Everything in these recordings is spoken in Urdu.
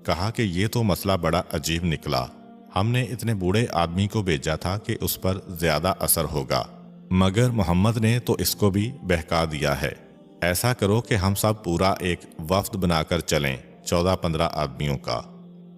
کہا کہ یہ تو مسئلہ بڑا عجیب نکلا، ہم نے اتنے بوڑھے آدمی کو بھیجا تھا کہ اس پر زیادہ اثر ہوگا، مگر محمد نے تو اس کو بھی بہکا دیا ہے۔ ایسا کرو کہ ہم سب پورا ایک وفد بنا کر چلیں 14-15 آدمیوں کا،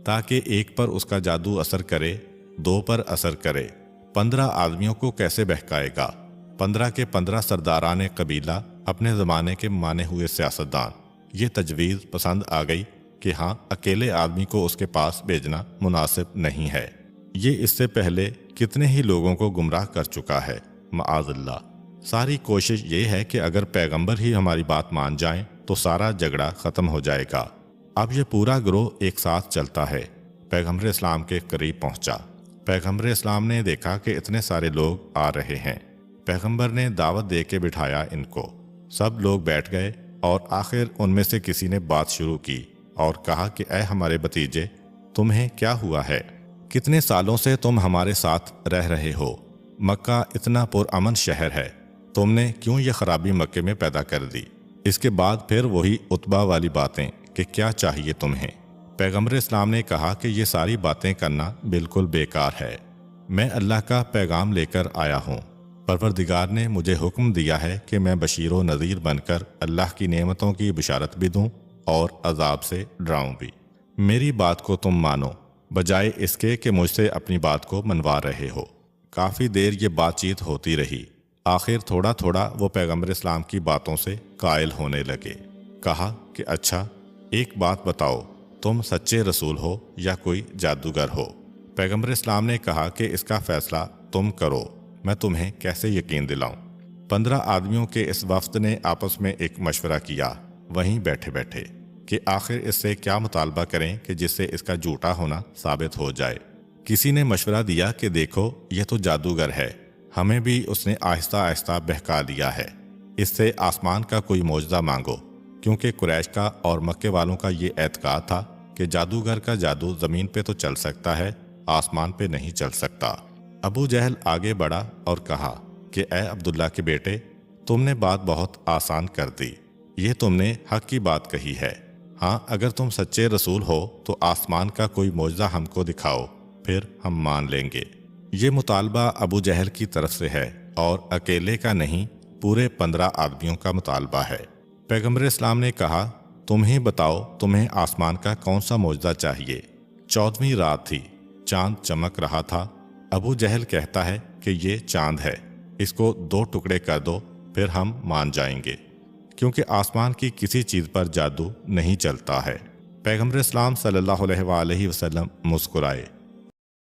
تاکہ ایک پر اس کا جادو اثر کرے، 2 پر اثر کرے، 15 آدمیوں کو کیسے بہکائے گا؟ 15 کے 15 سرداران قبیلہ، اپنے زمانے کے مانے ہوئے سیاستدان۔ یہ تجویز پسند آ گئی کہ ہاں، اکیلے آدمی کو اس کے پاس بھیجنا مناسب نہیں ہے، یہ اس سے پہلے کتنے ہی لوگوں کو گمراہ کر چکا ہے، معاذ اللہ۔ ساری کوشش یہ ہے کہ اگر پیغمبر ہی ہماری بات مان جائیں تو سارا جھگڑا ختم ہو جائے گا۔ اب یہ پورا گروہ ایک ساتھ چلتا ہے، پیغمبر اسلام کے قریب پہنچا۔ پیغمبر اسلام نے دیکھا کہ اتنے سارے لوگ آ رہے ہیں، پیغمبر نے دعوت دے کے بٹھایا ان کو۔ سب لوگ بیٹھ گئے اور آخر ان میں سے کسی نے بات شروع کی اور کہا کہ اے ہمارے بھتیجے، تمہیں کیا ہوا ہے؟ کتنے سالوں سے تم ہمارے ساتھ رہ رہے ہو؟ مکہ اتنا پرامن شہر ہے، تم نے کیوں یہ خرابی مکے میں پیدا کر دی؟ اس کے بعد پھر وہی عتبہ والی باتیں کہ کیا چاہیے تمہیں؟ پیغمبر اسلام نے کہا کہ یہ ساری باتیں کرنا بالکل بیکار ہے، میں اللہ کا پیغام لے کر آیا ہوں، پروردگار نے مجھے حکم دیا ہے کہ میں بشیر و نذیر بن کر اللہ کی نعمتوں کی بشارت بھی دوں اور عذاب سے ڈراؤں بھی۔ میری بات کو تم مانو، بجائے اس کے کہ مجھ سے اپنی بات کو منوا رہے ہو۔ کافی دیر یہ بات چیت ہوتی رہی، آخر تھوڑا تھوڑا وہ پیغمبر اسلام کی باتوں سے قائل ہونے لگے۔ کہا کہ اچھا ایک بات بتاؤ، تم سچے رسول ہو یا کوئی جادوگر ہو؟ پیغمبر اسلام نے کہا کہ اس کا فیصلہ تم کرو، میں تمہیں کیسے یقین دلاؤں؟ 15 آدمیوں کے اس وفد نے آپس میں ایک مشورہ کیا وہیں بیٹھے بیٹھے کہ آخر اس سے کیا مطالبہ کریں کہ جس سے اس کا جھوٹا ہونا ثابت ہو جائے۔ کسی نے مشورہ دیا کہ دیکھو یہ تو جادوگر ہے، ہمیں بھی اس نے آہستہ آہستہ بہکا دیا ہے، اس سے آسمان کا کوئی معجزہ مانگو، کیونکہ قریش کا اور مکے والوں کا یہ اعتقاد تھا کہ جادوگر کا جادو زمین پہ تو چل سکتا ہے، آسمان پہ نہیں چل سکتا۔ ابو جہل آگے بڑھا اور کہا کہ اے عبداللہ کے بیٹے، تم نے بات بہت آسان کر دی، یہ تم نے حق کی بات کہی ہے۔ ہاں، اگر تم سچے رسول ہو تو آسمان کا کوئی معجزہ ہم کو دکھاؤ، پھر ہم مان لیں گے۔ یہ مطالبہ ابو جہل کی طرف سے ہے اور اکیلے کا نہیں، پورے 15 آدمیوں کا مطالبہ ہے۔ پیغمبر اسلام نے کہا تم ہی بتاؤ تمہیں آسمان کا کون سا معجزہ چاہیے؟ 14ویں رات تھی، چاند چمک رہا تھا۔ ابو جہل کہتا ہے کہ یہ چاند ہے، اس کو 2 ٹکڑے کر دو، پھر ہم مان جائیں گے، کیونکہ آسمان کی کسی چیز پر جادو نہیں چلتا ہے۔ پیغمبر اسلام صلی اللہ علیہ وآلہ وسلم مسکرائے